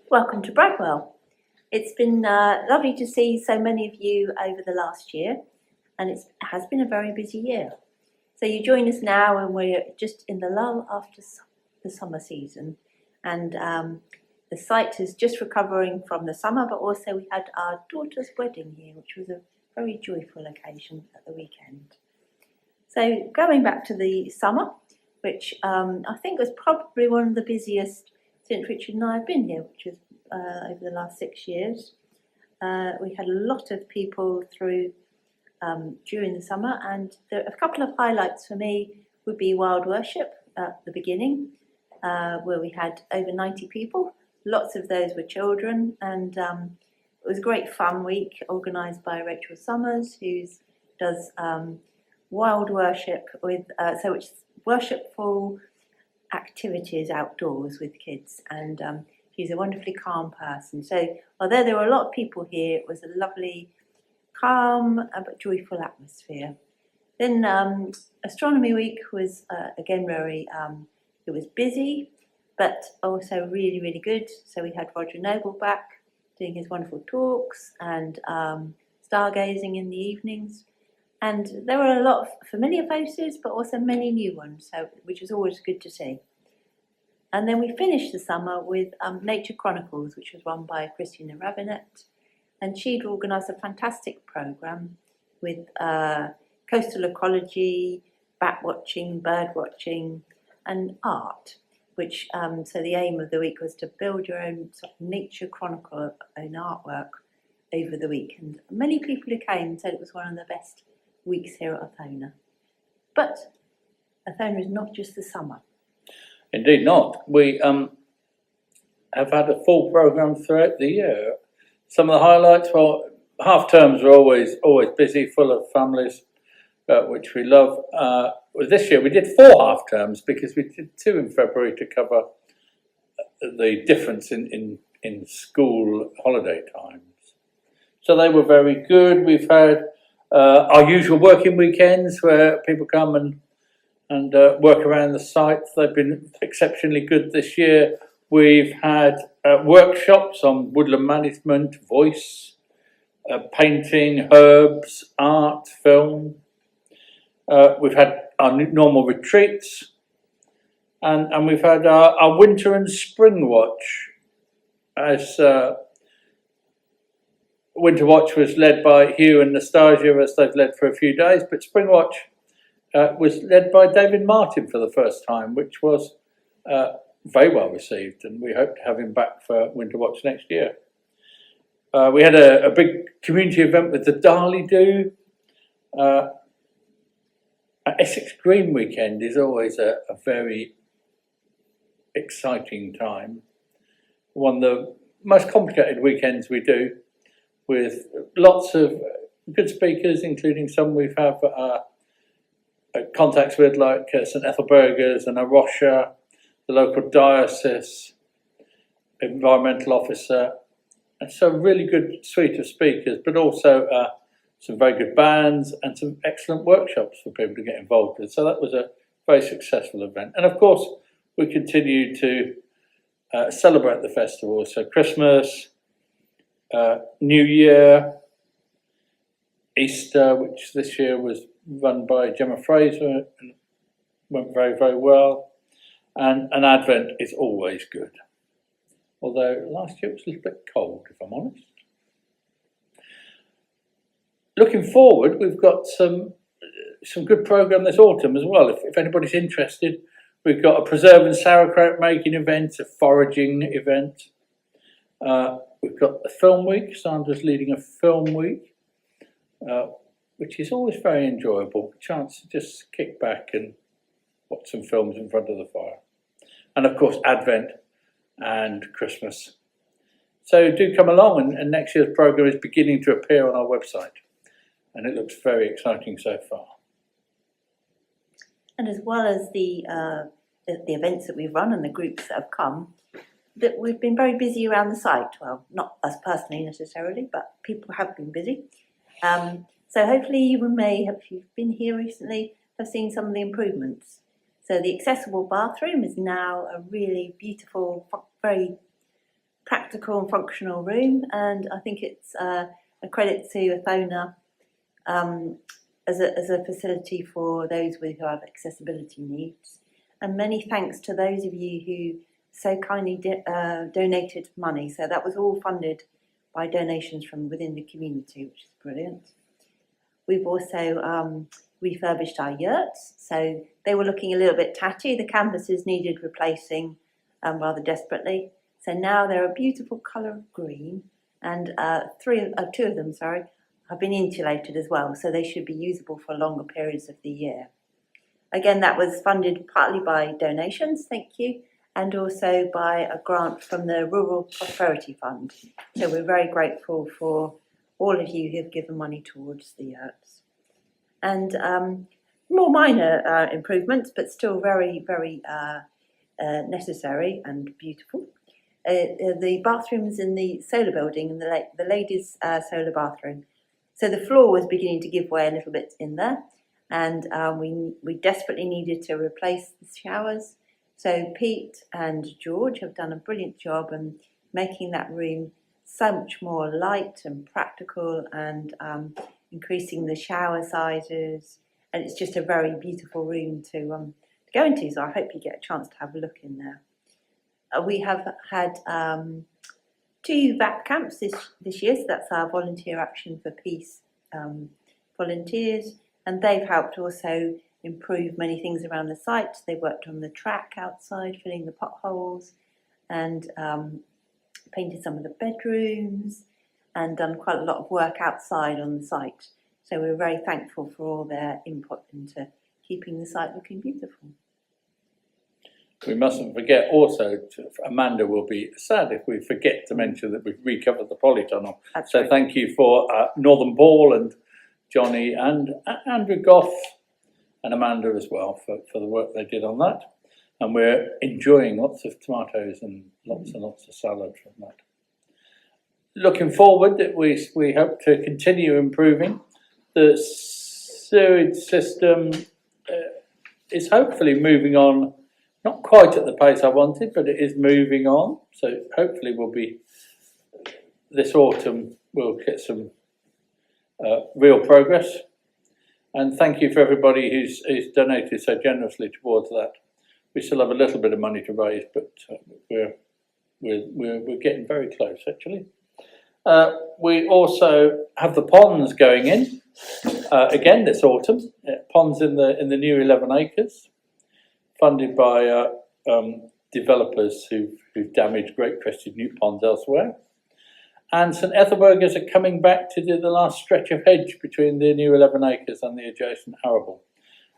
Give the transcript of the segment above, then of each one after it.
Welcome to Bradwell. It's been lovely to see so many of you over the last year, and it has been a very busy year. So you join us now, and we're just in the lull after the summer season, and the site is just recovering from the summer, but also we had our daughter's wedding here, which was a very joyful occasion at the weekend. So going back to the summer, which I think was probably one of the busiest since Richard and I have been here, which was over the last 6 years. We had a lot of people through during the summer, and a couple of highlights for me would be Wild Worship at the beginning, where we had over 90 people. Lots of those were children, and it was a great fun week organised by Rachel Summers, who does Wild Worship with which is worshipful activities outdoors with kids, and she's a wonderfully calm person. So although there were a lot of people here, it was a lovely, calm but joyful atmosphere. Then Astronomy Week was again very, it was busy, but also really, really good. So we had Roger Noble back doing his wonderful talks, and stargazing in the evenings. And there were a lot of familiar faces, but also many new ones, which was always good to see. And then we finished the summer with Nature Chronicles, which was run by Christina Rabinet. And she'd organised a fantastic programme with coastal ecology, bat watching, bird watching, and art, which, so the aim of the week was to build your own sort of nature chronicle, own artwork over the week. And many people who came said it was one of the best weeks here at Othona. But Othona is not just the summer. Indeed not. We have had a full programme throughout the year. Some of the highlights, well, half terms are always busy, full of families, which we love. This year we did 4 half terms because we did 2 in February to cover the difference in school holiday times. So they were very good. We've had our usual working weekends where people come and work around the site. They've been exceptionally good this year. We've had workshops on woodland management, voice, painting, herbs, art, film. We've had our normal retreats, and we've had our winter and spring watch. As Winter Watch was led by Hugh and Nastasia, as they've led for a few days, but Spring Watch was led by David Martin for the first time, which was very well received, and we hope to have him back for Winter Watch next year. We had a big community event with the Darley Do. Essex Green Weekend is always a very exciting time. One of the most complicated weekends we do, with lots of good speakers, including some we've had contacts with, like St Ethelburgers and A Rocha, the local diocese, environmental officer, and so a really good suite of speakers, but also some very good bands and some excellent workshops for people to get involved with. So that was a very successful event. And of course, we continue to celebrate the festival. So Christmas, New Year, Easter, which this year was run by Gemma Fraser and went very, very well. And Advent is always good. Although last year it was a little bit cold, if I'm honest. Looking forward, we've got some good programme this autumn as well. If anybody's interested, we've got a preserve and sauerkraut making event, a foraging event. We've got the film week. Sandra's leading a film week, which is always very enjoyable. A chance to just kick back and watch some films in front of the fire. And of course, Advent and Christmas. So do come along, and next year's programme is beginning to appear on our website. And it looks very exciting so far. And as well as the events that we've run and the groups that have come, that we've been very busy around the site. Well, not us personally necessarily, but people have been busy. So hopefully you may have, if you've been here recently, have seen some of the improvements. So the accessible bathroom is now a really beautiful, very practical and functional room, and I think it's a credit to Othona as a facility for those who have accessibility needs. And many thanks to those of you who so kindly donated money. So that was all funded by donations from within the community, which is brilliant. We've also refurbished our yurts, so they were looking a little bit tatty. The canvases needed replacing rather desperately. So now they're a beautiful colour of green, and two of them, have been insulated as well, so they should be usable for longer periods of the year. Again, that was funded partly by donations, thank you, and also by a grant from the Rural Prosperity Fund. So we're very grateful for all of you who have given money towards the yurts. And more minor improvements, but still very, very necessary and beautiful. The bathrooms in the solar building, and the ladies' solar bathroom. So the floor was beginning to give way a little bit in there, and we desperately needed to replace the showers. So Pete and George have done a brilliant job in making that room so much more light and practical, and increasing the shower sizes, and it's just a very beautiful room to go into. So I hope you get a chance to have a look in there. We have had 2 VAP camps this year, so that's our Volunteer Action for Peace volunteers, and they've helped also improve many things around the site. They worked on the track outside, filling the potholes, and painted some of the bedrooms, and done quite a lot of work outside on the site. So we're very thankful for all their input into keeping the site looking beautiful. We mustn't forget also, Amanda will be sad if we forget to mention that we've recovered the polytunnel. That's so right. Thank you for Northern Ball and Johnny and Andrew Goff and Amanda as well for the work they did on that. And we're enjoying lots of tomatoes and lots of salad from that. Looking forward, we hope to continue improving. The sewage system is hopefully moving on. Not quite at the pace I wanted, but it is moving on. So hopefully this autumn we'll get some real progress. And thank you for everybody who's donated so generously towards that. We still have a little bit of money to raise, but we're getting very close actually. We also have the ponds going in again this autumn. Ponds in the new 11 acres. Funded by developers who've damaged great crested newt ponds elsewhere. And St Ethelburgers are coming back to do the last stretch of hedge between the new 11 acres and the adjacent arable,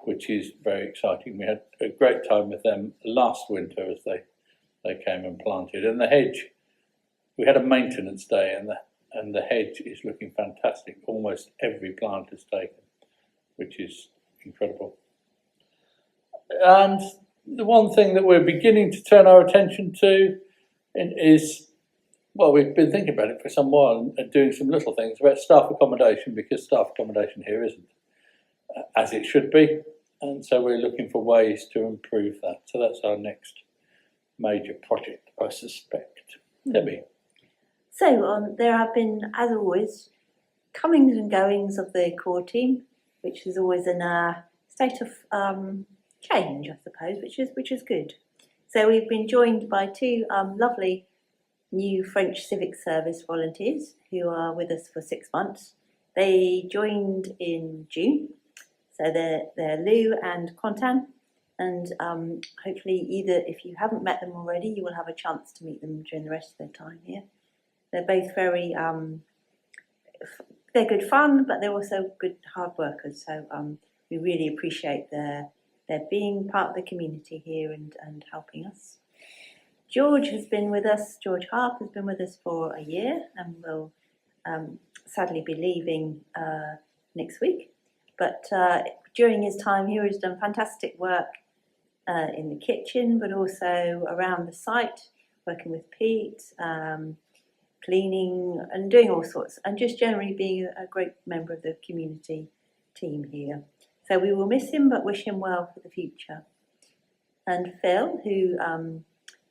which is very exciting. We had a great time with them last winter as they came and planted. And the hedge, we had a maintenance day, and the hedge is looking fantastic. Almost every plant is taken, which is incredible. And the one thing that we're beginning to turn our attention to is, well, we've been thinking about it for some while and doing some little things about staff accommodation, because staff accommodation here isn't as it should be. And so we're looking for ways to improve that. So that's our next major project, I suspect. Debbie. So there have been, as always, comings and goings of the core team, which is always in a state of change, I suppose, which is good. So we've been joined by 2 lovely new French Civic Service volunteers who are with us for 6 months. They joined in June, so they're Lou and Quentin, and hopefully either, if you haven't met them already, you will have a chance to meet them during the rest of their time here. They're both very they're good fun, but they're also good hard workers, so we really appreciate their being part of the community here and helping us. George has been with us, George Harp has been with us for a year and will sadly be leaving next week. But during his time here, he's done fantastic work in the kitchen, but also around the site, working with Pete, cleaning and doing all sorts, and just generally being a great member of the community team here. So we will miss him, but wish him well for the future. And Phil, who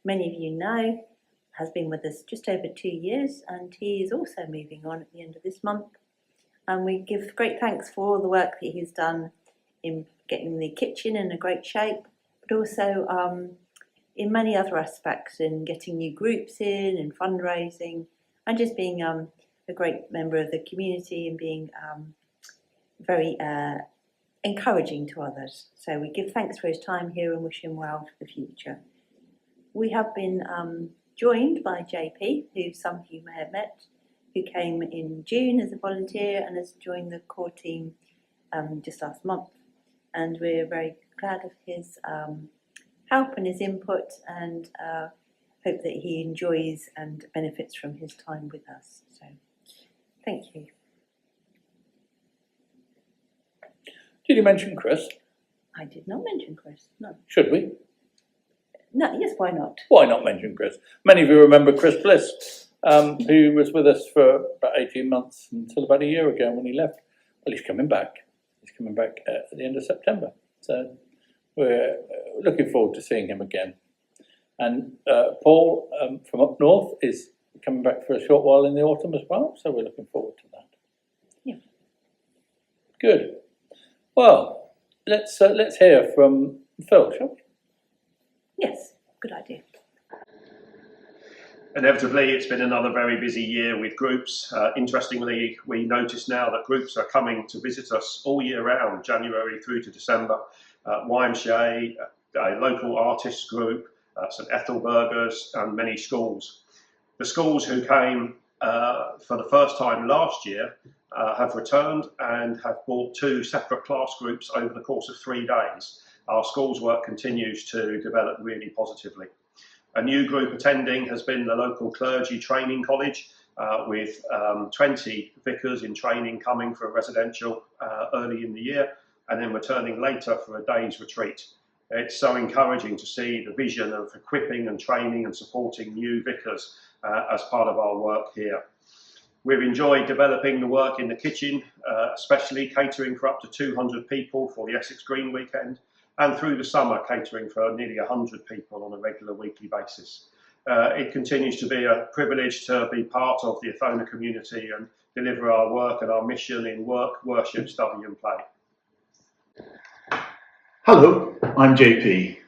many of you know, has been with us just over 2 years, and he is also moving on at the end of this month. And we give great thanks for all the work that he's done in getting the kitchen in a great shape, but also in many other aspects, in getting new groups in fundraising, and just being a great member of the community and being very encouraging to others. So we give thanks for his time here and wish him well for the future. We have been joined by JP, who some of you may have met, who came in June as a volunteer and has joined the core team just last month. And we're very glad of his help and his input, and hope that he enjoys and benefits from his time with us. So thank you. Did you mention Chris? I did not mention Chris, no. Should we? No, yes, why not? Why not mention Chris? Many of you remember Chris Bliss, who was with us for about 18 months until about a year ago when he left. Well, he's coming back. He's coming back at the end of September. So we're looking forward to seeing him again. And Paul from up north is coming back for a short while in the autumn as well. So we're looking forward to that. Yeah. Good. Well, let's hear from Phil, shall we? Yes, good idea. Inevitably, it's been another very busy year with groups. Interestingly, we notice now that groups are coming to visit us all year round, January through to December. YMCA, a local artists group, St Ethelburgers, and many schools. The schools who came for the first time last year have returned and have brought 2 separate class groups over the course of 3 days. Our schools work continues to develop really positively. A new group attending has been the local clergy training college with 20 vicars in training coming for a residential early in the year and then returning later for a day's retreat. It's so encouraging to see the vision of equipping and training and supporting new vicars as part of our work here. We've enjoyed developing the work in the kitchen, especially catering for up to 200 people for the Essex Green weekend, and through the summer catering for nearly 100 people on a regular weekly basis. It continues to be a privilege to be part of the Othona community and deliver our work and our mission in work, worship, study and play. Hello, I'm JP.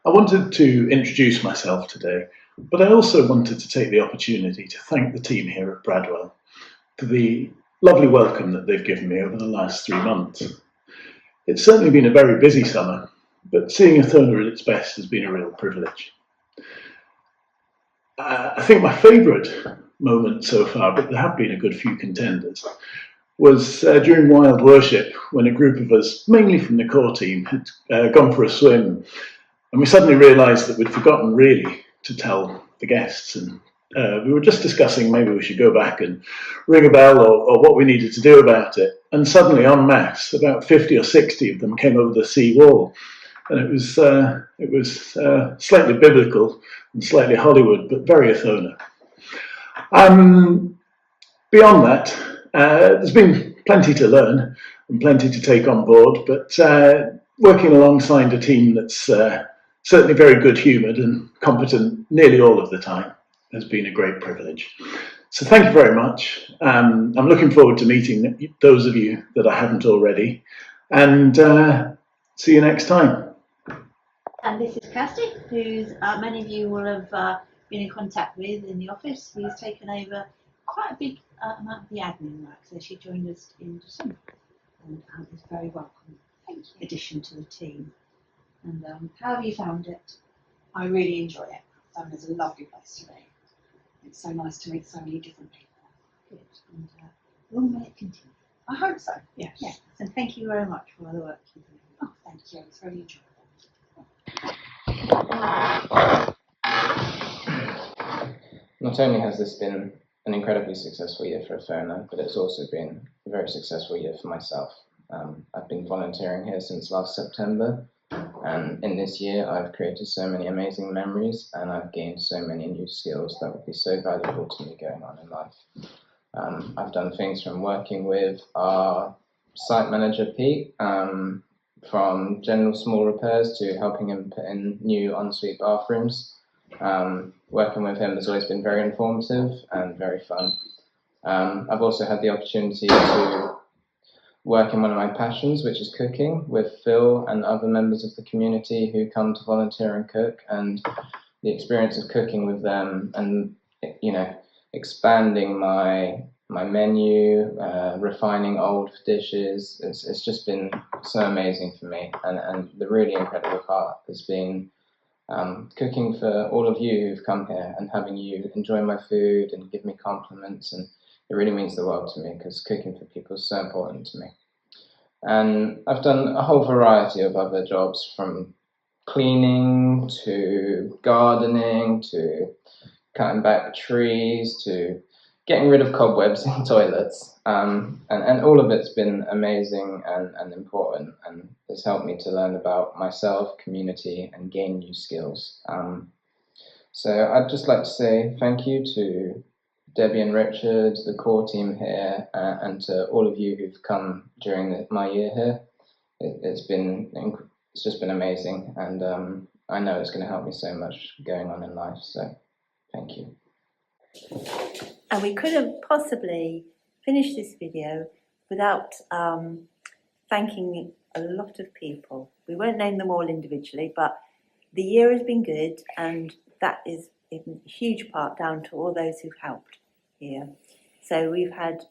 I wanted to introduce myself today, but I also wanted to take the opportunity to thank the team here at Bradwell for the lovely welcome that they've given me over the last 3 months. It's certainly been a very busy summer, but seeing Othona at its best has been a real privilege. I think my favourite moment so far, but there have been a good few contenders, was during Wild Worship, when a group of us, mainly from the core team, had gone for a swim, and we suddenly realised that we'd forgotten really to tell the guests, and we were just discussing maybe we should go back and ring a bell or what we needed to do about it. And suddenly, en masse, about 50 or 60 of them came over the sea wall. And it was slightly biblical and slightly Hollywood, but very Othona. Beyond that, there's been plenty to learn and plenty to take on board, but working alongside a team that's certainly very good-humoured and competent nearly all of the time has been a great privilege. So thank you very much. I'm looking forward to meeting those of you that I haven't already, and see you next time. And this is Kirsty, who many of you will have been in contact with in the office. Who's taken over quite a big amount of the admin work, so she joined us in December, and is very welcome addition to the team. And how have you found it? I really enjoy it. It's a lovely place to be. It's so nice to meet so many different people. Good. And long may it continue. I hope so, yes. Yes. And thank you very much for all the work you do. Oh, thank you. It's very enjoyable. Not only has this been an incredibly successful year for Othona, but it's also been a very successful year for myself. I've been volunteering here since last September, and in this year I've created so many amazing memories and I've gained so many new skills that would be so valuable to me going on in life. I've done things from working with our site manager Pete, from general small repairs to helping him put in new ensuite bathrooms. Working with him has always been very informative and very fun. I've also had the opportunity to work in one of my passions, which is cooking, with Phil and other members of the community who come to volunteer and cook, and the experience of cooking with them and, you know, expanding my menu, refining old dishes, it's just been so amazing for me. And the really incredible part has been cooking for all of you who've come here and having you enjoy my food and give me compliments, and it really means the world to me, because cooking for people is so important to me. And I've done a whole variety of other jobs, from cleaning to gardening to cutting back trees to getting rid of cobwebs in toilets. And all of it's been amazing and important, and it's helped me to learn about myself, community, and gain new skills. So I'd just like to say thank you to Debbie and Richard, the core team here, and to all of you who've come during my year here. It's just been amazing, and I know it's going to help me so much going on in life. So thank you. And we couldn't possibly finish this video without thanking a lot of people. We won't name them all individually, but the year has been good, and that is in huge part down to all those who've helped here. So we've had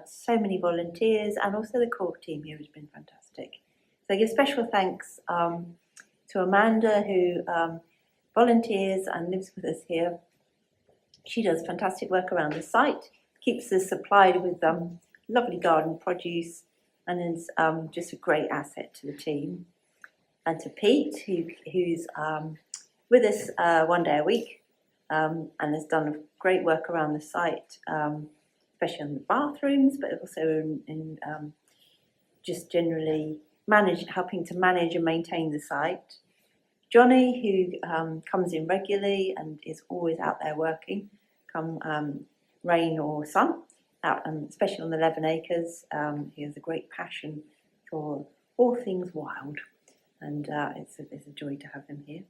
so many volunteers, and also the core team here has been fantastic. So I give special thanks to Amanda, who volunteers and lives with us here. She does fantastic work around the site, keeps us supplied with lovely garden produce, and is just a great asset to the team. And to Pete, who's with us 1 day a week, and has done great work around the site, especially on the bathrooms, but also in just generally helping to manage and maintain the site. Johnny, who comes in regularly and is always out there working, come rain or sun, out, especially on the 11 acres. He has a great passion for all things wild, and it's a joy to have him here.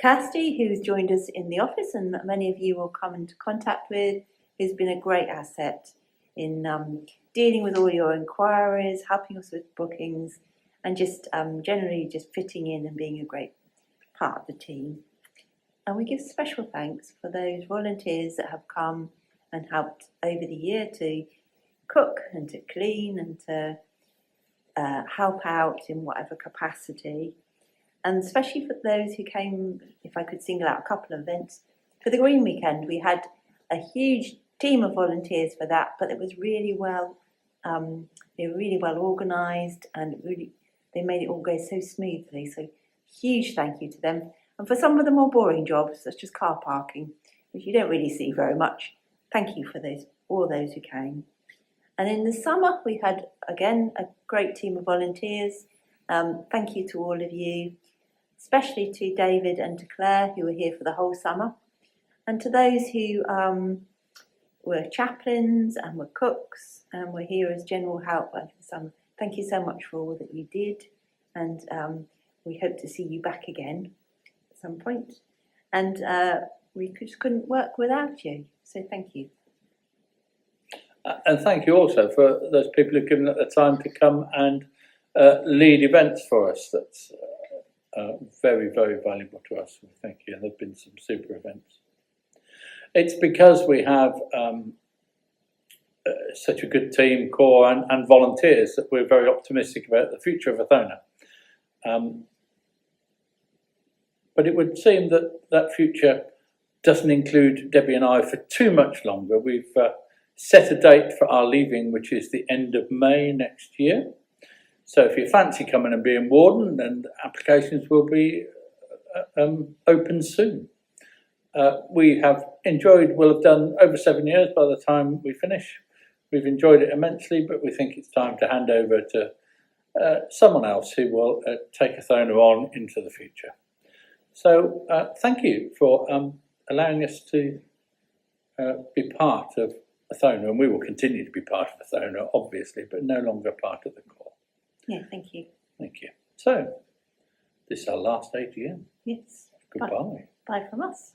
Kirsty, who's joined us in the office and many of you will come into contact with, who's been a great asset in dealing with all your inquiries, helping us with bookings, and just generally just fitting in and being a great part of the team. And we give special thanks for those volunteers that have come and helped over the year to cook and to clean and to help out in whatever capacity. And especially for those who came, if I could single out a couple of events, for the Green Weekend, we had a huge team of volunteers for that, but it was really well, they were really well organised, and really they made it all go so smoothly. So huge thank you to them. And for some of the more boring jobs, such as car parking, which you don't really see very much, thank you for all those who came. And in the summer, we had, again, a great team of volunteers. Thank you to all of you, especially to David and to Claire, who were here for the whole summer. And to those who were chaplains and were cooks and were here as general help over the summer, thank you so much for all that you did. And we hope to see you back again at some point. And we just couldn't work without you. So thank you. And thank you also for those people who've given up the time to come and lead events for us. That's very, very valuable to us. Thank you. And there have been some super events. It's because we have such a good team, core and volunteers, that we're very optimistic about the future of Othona. But it would seem that that future doesn't include Debbie and I for too much longer. We've set a date for our leaving, which is the end of May next year. So if you fancy coming and being warden, then applications will be open soon. We have enjoyed, we'll have done over 7 years by the time we finish. We've enjoyed it immensely, but we think it's time to hand over to someone else who will take Othona on into the future. So thank you for allowing us to be part of Othona, and we will continue to be part of Othona, obviously, but no longer part of the core. Yeah, thank you. Thank you. So, this is our last AGM. Yes. Goodbye. Bye from us.